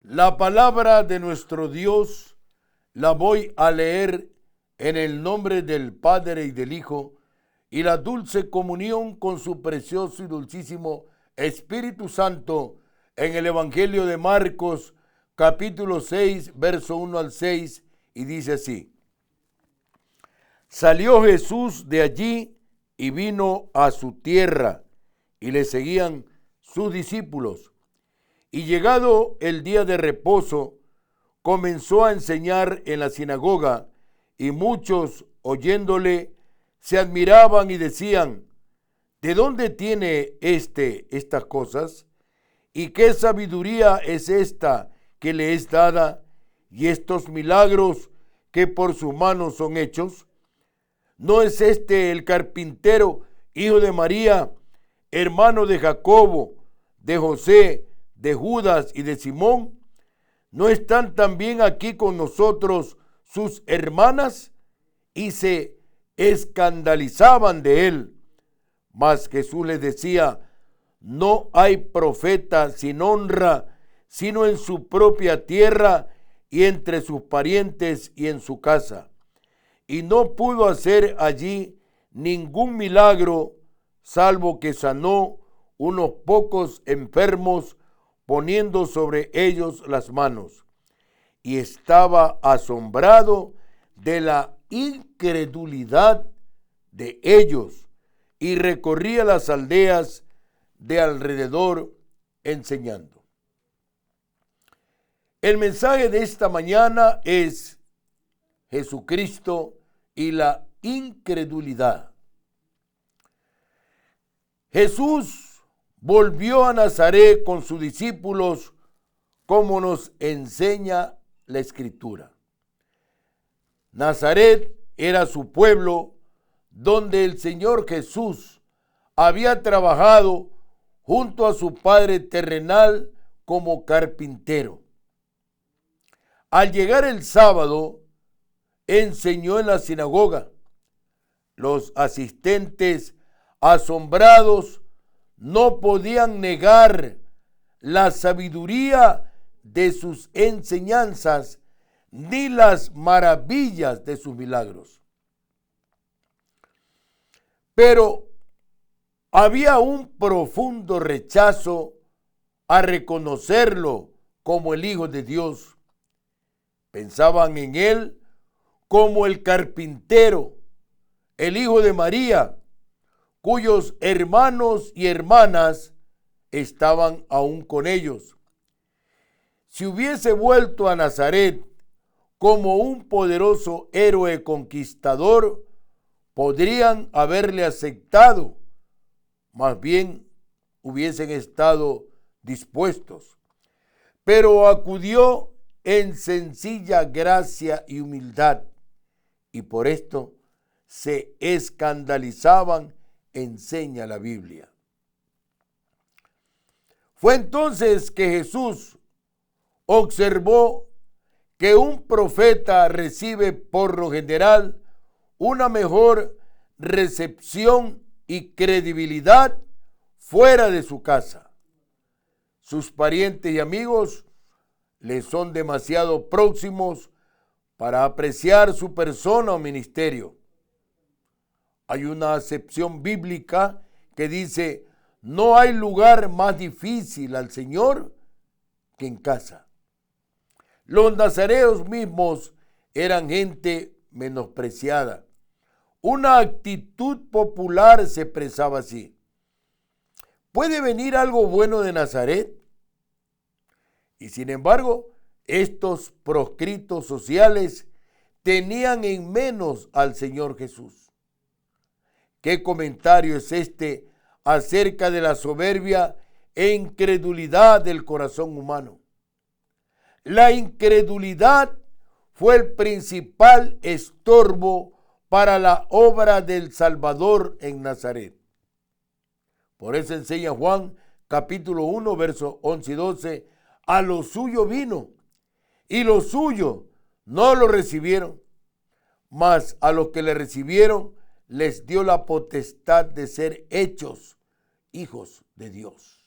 La palabra de nuestro Dios la voy a leer en el nombre del Padre y del Hijo y la dulce comunión con su precioso y dulcísimo Espíritu Santo en el Evangelio de Marcos, capítulo 6, verso 1 al 6, y dice así: Salió Jesús de allí y vino a su tierra, y le seguían sus discípulos. Y llegado el día de reposo, comenzó a enseñar en la sinagoga, y muchos, oyéndole, se admiraban y decían: ¿de dónde tiene estas cosas? ¿Y qué sabiduría es esta que le es dada, y estos milagros que por sus manos son hechos? ¿No es este el carpintero, hijo de María, hermano de Jacobo, de José, de Judas y de Simón? ¿No están también aquí con nosotros sus hermanas? Y se escandalizaban de él. Mas Jesús les decía: no hay profeta sin honra, sino en su propia tierra y entre sus parientes y en su casa. Y no pudo hacer allí ningún milagro, salvo que sanó unos pocos enfermos, poniendo sobre ellos las manos. Y estaba asombrado de la incredulidad de ellos, y recorría las aldeas de alrededor enseñando. El mensaje de esta mañana es Jesucristo y la incredulidad. Jesús volvió a Nazaret con sus discípulos, como nos enseña la Escritura. Nazaret era su pueblo, donde el Señor Jesús había trabajado junto a su padre terrenal como carpintero. Al llegar el sábado, enseñó en la sinagoga. Los asistentes, asombrados, no podían negar la sabiduría de sus enseñanzas ni las maravillas de sus milagros. Pero había un profundo rechazo a reconocerlo como el Hijo de Dios. Pensaban en él como el carpintero, el hijo de María, cuyos hermanos y hermanas estaban aún con ellos. Si hubiese vuelto a Nazaret como un poderoso héroe conquistador, podrían haberle aceptado, más bien hubiesen estado dispuestos. Pero acudió en sencilla gracia y humildad, y por esto se escandalizaban, enseña la Biblia. Fue entonces que Jesús observó que un profeta recibe por lo general una mejor recepción y credibilidad fuera de su casa. Sus parientes y amigos le son demasiado próximos para apreciar su persona o ministerio. Hay una acepción bíblica que dice: no hay lugar más difícil al Señor que en casa. Los nazareos mismos eran gente menospreciada. Una actitud popular se expresaba así: ¿puede venir algo bueno de Nazaret? Y sin embargo, estos proscritos sociales tenían en menos al Señor Jesús. ¿Qué comentario es este acerca de la soberbia e incredulidad del corazón humano? La incredulidad fue el principal estorbo para la obra del Salvador en Nazaret. Por eso enseña Juan capítulo 1, versos 11 y 12: a lo suyo vino, y los suyos no lo recibieron, mas a los que le recibieron les dio la potestad de ser hechos hijos de Dios.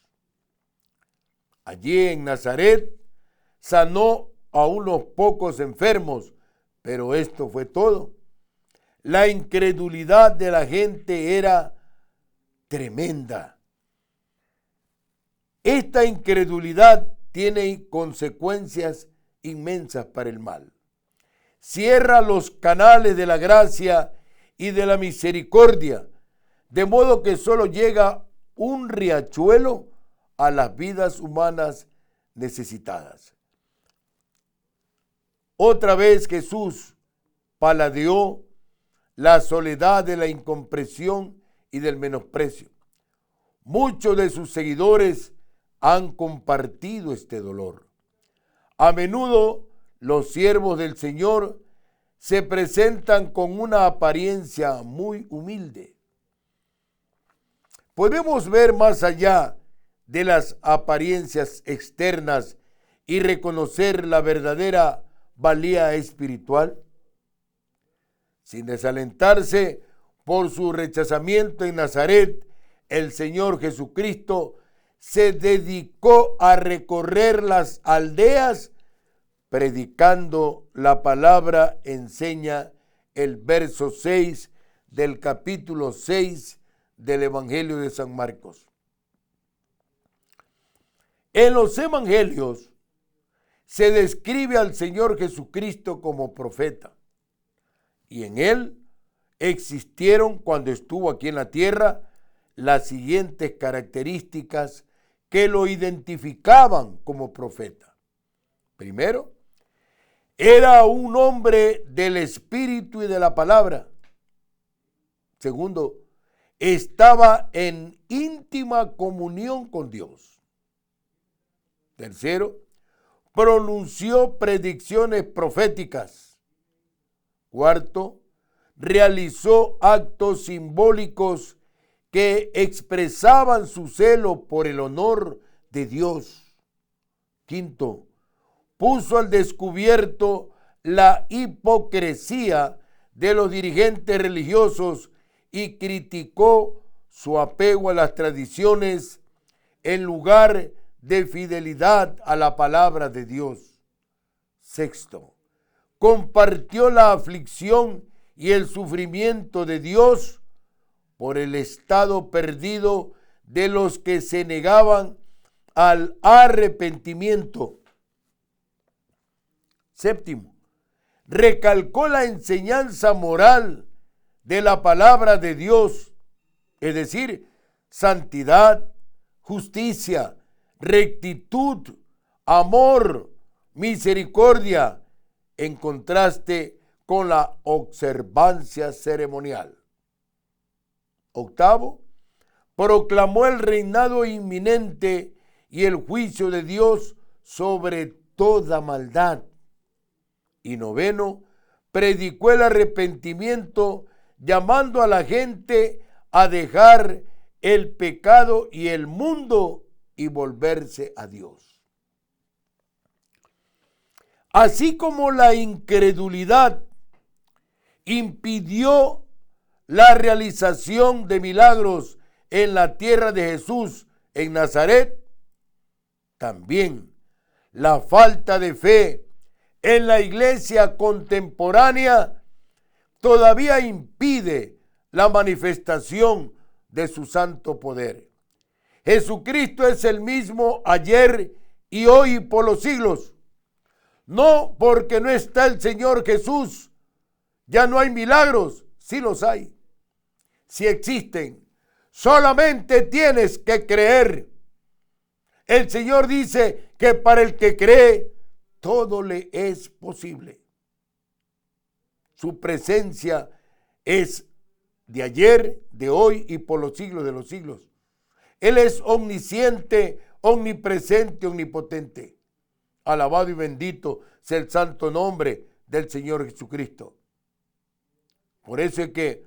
Allí en Nazaret sanó a unos pocos enfermos, pero esto fue todo. La incredulidad de la gente era tremenda. Esta incredulidad tiene consecuencias inmensas para el mal. Cierra los canales de la gracia y de la misericordia, de modo que solo llega un riachuelo a las vidas humanas necesitadas. Otra vez Jesús paladeó la soledad de la incomprensión y del menosprecio. Muchos de sus seguidores han compartido este dolor. A menudo los siervos del Señor se presentan con una apariencia muy humilde. Podemos ver más allá de las apariencias externas y reconocer la verdadera valía espiritual. Sin desalentarse por su rechazamiento en Nazaret, el Señor Jesucristo se dedicó a recorrer las aldeas predicando la palabra, enseña el verso 6 del capítulo 6 del Evangelio de San Marcos. En los evangelios se describe al Señor Jesucristo como profeta, y en él existieron, cuando estuvo aquí en la tierra, las siguientes características que lo identificaban como profeta. Primero, era un hombre del Espíritu y de la palabra. Segundo, estaba en íntima comunión con Dios. Tercero, pronunció predicciones proféticas. Cuarto, realizó actos simbólicos que expresaban su celo por el honor de Dios. Quinto, puso al descubierto la hipocresía de los dirigentes religiosos y criticó su apego a las tradiciones en lugar de fidelidad a la palabra de Dios. Sexto, compartió la aflicción y el sufrimiento de Dios por el estado perdido de los que se negaban al arrepentimiento. Séptimo, recalcó la enseñanza moral de la palabra de Dios, es decir, santidad, justicia, rectitud, amor, misericordia, en contraste con la observancia ceremonial. Octavo, proclamó el reinado inminente y el juicio de Dios sobre toda maldad. Y noveno, predicó el arrepentimiento, llamando a la gente a dejar el pecado y el mundo y volverse a Dios. Así como la incredulidad impidió la realización de milagros en la tierra de Jesús en Nazaret, también la falta de fe en la iglesia contemporánea todavía impide la manifestación de su santo poder. Jesucristo es el mismo ayer y hoy por los siglos. No porque no está el Señor Jesús, ya no hay milagros, sí los hay, sí existen, solamente tienes que creer. El Señor dice que para el que cree, todo le es posible. Su presencia es de ayer, de hoy y por los siglos de los siglos. Él es omnisciente, omnipresente, omnipotente. Alabado y bendito sea el santo nombre del Señor Jesucristo. Por eso es que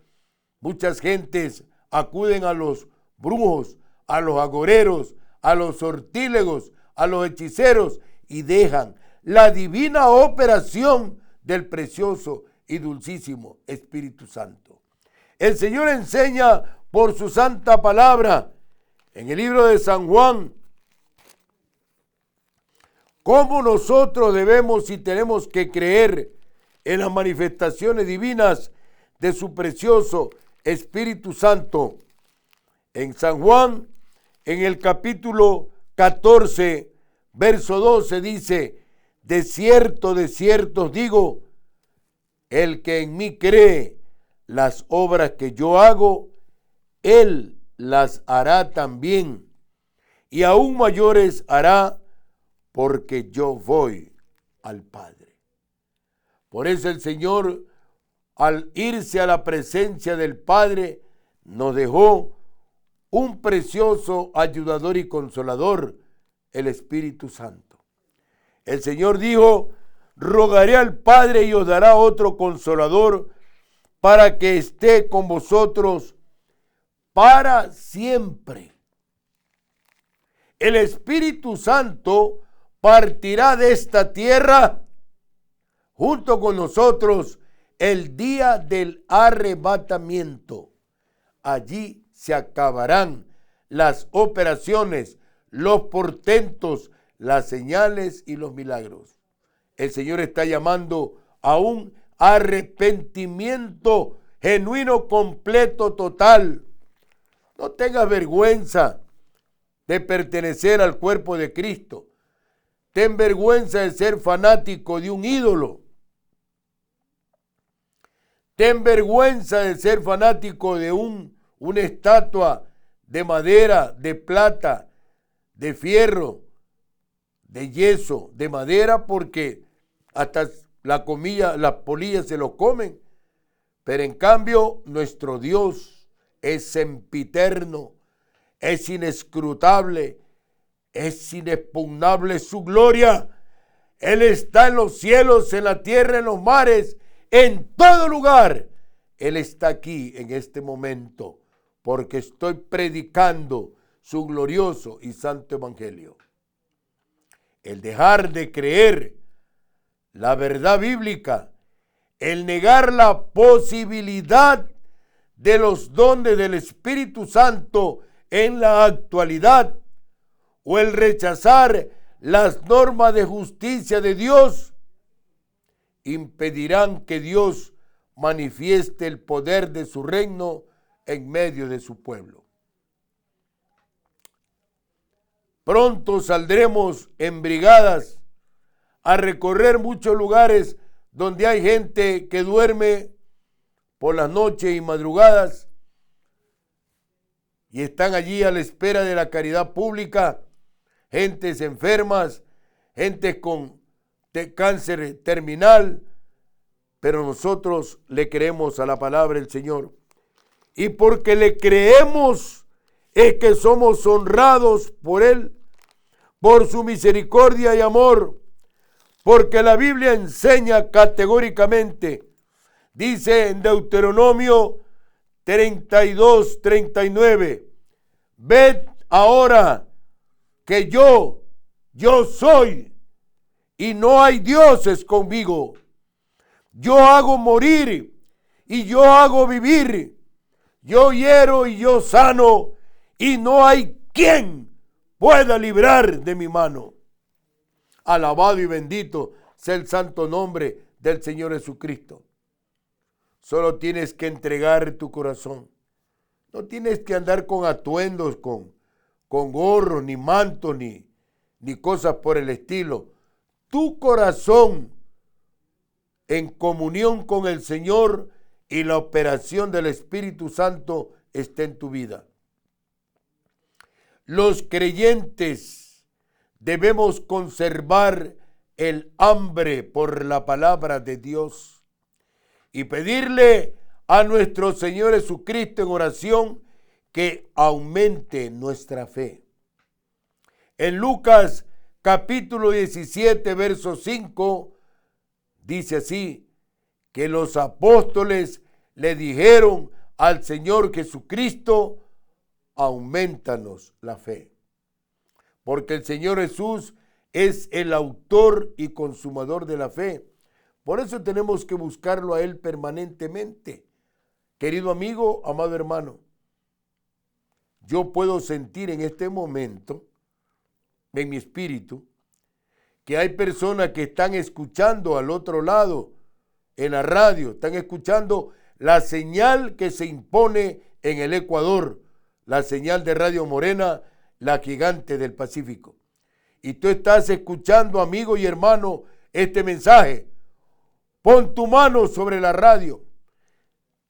muchas gentes acuden a los brujos, a los agoreros, a los sortílegos, a los hechiceros y dejan la divina operación del precioso y dulcísimo Espíritu Santo. El Señor enseña por su santa palabra en el libro de San Juan ¿Cómo nosotros debemos y tenemos que creer en las manifestaciones divinas de su precioso Espíritu Santo? En San Juan, en el capítulo 14, verso 12 dice: de cierto os digo, el que en mí cree, las obras que yo hago, él las hará también, y aún mayores hará, porque yo voy al Padre. Por eso el Señor, al irse a la presencia del Padre, nos dejó un precioso ayudador y consolador, el Espíritu Santo. El Señor dijo: rogaré al Padre y os dará otro consolador para que esté con vosotros para siempre. El Espíritu Santo partirá de esta tierra junto con nosotros el día del arrebatamiento. Allí se acabarán las operaciones, los portentos, las señales y los milagros. El Señor está llamando a un arrepentimiento genuino, completo, total. No tengas vergüenza de pertenecer al cuerpo de Cristo. Ten vergüenza de ser fanático de un ídolo. Ten vergüenza de ser fanático de una estatua de madera, de plata, de fierro, de yeso, de madera, porque hasta las polillas se lo comen. Pero en cambio, nuestro Dios es sempiterno, es inescrutable, es inexpugnable su gloria. Él está en los cielos, en la tierra, en los mares, en todo lugar. Él está aquí en este momento, porque estoy predicando su glorioso y santo evangelio. El dejar de creer la verdad bíblica, el negar la posibilidad de los dones del Espíritu Santo en la actualidad, o el rechazar las normas de justicia de Dios, impedirán que Dios manifieste el poder de su reino en medio de su pueblo. Pronto saldremos en brigadas a recorrer muchos lugares donde hay gente que duerme por las noches y madrugadas y están allí a la espera de la caridad pública, gentes enfermas, gente con cáncer terminal, pero nosotros le creemos a la palabra del Señor. Y porque le creemos es que somos honrados por Él, por su misericordia y amor, porque la Biblia enseña categóricamente, dice en Deuteronomio 32:39, ved ahora que yo soy, y no hay dioses conmigo. Yo hago morir y yo hago vivir. Yo hiero y yo sano, y no hay quien pueda librar de mi mano. Alabado y bendito sea el santo nombre del Señor Jesucristo. Solo tienes que entregar tu corazón. No tienes que andar con atuendos, con gorros, ni mantos, ni cosas por el estilo. Tu corazón en comunión con el Señor y la operación del Espíritu Santo está en tu vida. Los creyentes debemos conservar el hambre por la palabra de Dios y pedirle a nuestro Señor Jesucristo en oración que aumente nuestra fe. En Lucas capítulo 17, verso 5, dice así, que los apóstoles le dijeron al Señor Jesucristo: aumentanos la fe. Porque el Señor Jesús es el autor y consumador de la fe. Por eso tenemos que buscarlo a Él permanentemente. Querido amigo, amado hermano, yo puedo sentir en este momento, en mi espíritu, que hay personas que están escuchando al otro lado en la radio, están escuchando la señal que se impone en el Ecuador, la señal de Radio Morena, la gigante del Pacífico. Y tú estás escuchando, amigo y hermano, este mensaje. Pon tu mano sobre la radio.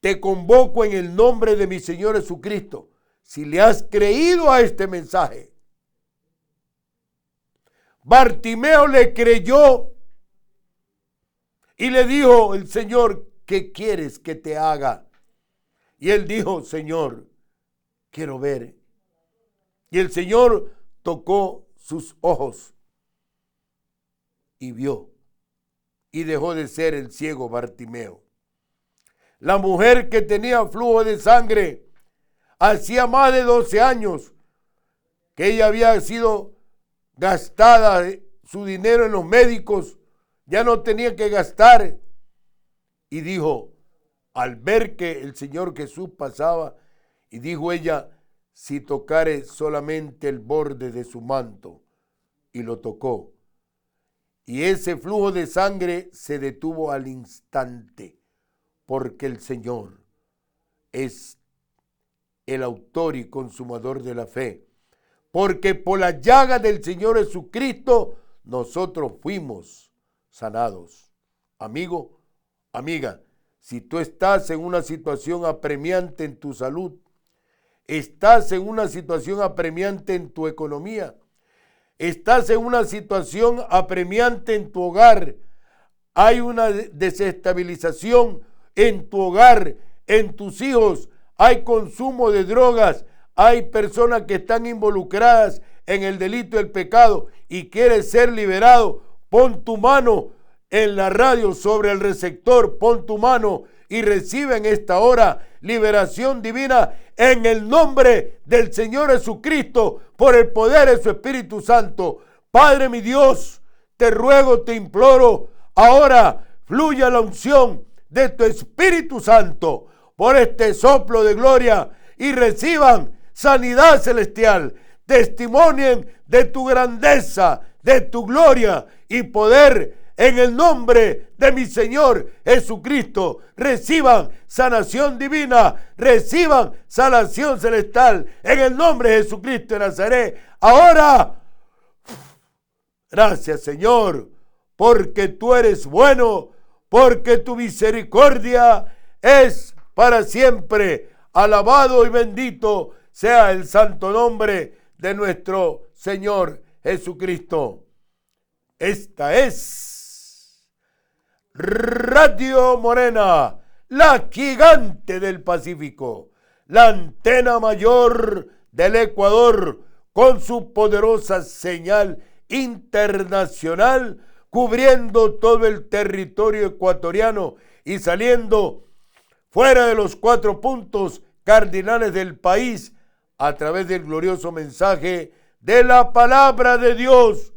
Te convoco en el nombre de mi Señor Jesucristo. Si le has creído a este mensaje, Bartimeo le creyó y le dijo el Señor, ¿qué quieres que te haga? Y él dijo, Señor, quiero ver. Y el Señor tocó sus ojos y vio, y dejó de ser el ciego Bartimeo. La mujer que tenía flujo de sangre, hacía más de 12 años que ella había sido gastada su dinero en los médicos, ya no tenía que gastar. Y dijo, al ver que el Señor Jesús pasaba, y dijo ella, si tocare solamente el borde de su manto, y lo tocó. Y ese flujo de sangre se detuvo al instante, porque el Señor es el autor y consumador de la fe. Porque por la llaga del Señor Jesucristo, nosotros fuimos sanados. Amigo, amiga, si tú estás en una situación apremiante en tu salud, estás en una situación apremiante en tu economía, estás en una situación apremiante en tu hogar, hay una desestabilización en tu hogar, en tus hijos, hay consumo de drogas, hay personas que están involucradas en el delito y el pecado y quieres ser liberado, pon tu mano en la radio sobre el receptor, pon tu mano y recibe en esta hora liberación divina en el nombre del Señor Jesucristo, por el poder de su Espíritu Santo. Padre mi Dios, te ruego, te imploro, ahora fluya la unción de tu Espíritu Santo por este soplo de gloria y reciban sanidad celestial, testimonien de tu grandeza, de tu gloria y poder. En el nombre de mi Señor Jesucristo, reciban sanación divina, reciban sanación celestial. En el nombre de Jesucristo de Nazaret. Ahora, gracias Señor, porque tú eres bueno, porque tu misericordia es para siempre. Alabado y bendito sea el santo nombre de nuestro Señor Jesucristo. Esta es Radio Morena, la gigante del Pacífico, la antena mayor del Ecuador, con su poderosa señal internacional, cubriendo todo el territorio ecuatoriano y saliendo fuera de los 4 puntos cardinales del país a través del glorioso mensaje de la palabra de Dios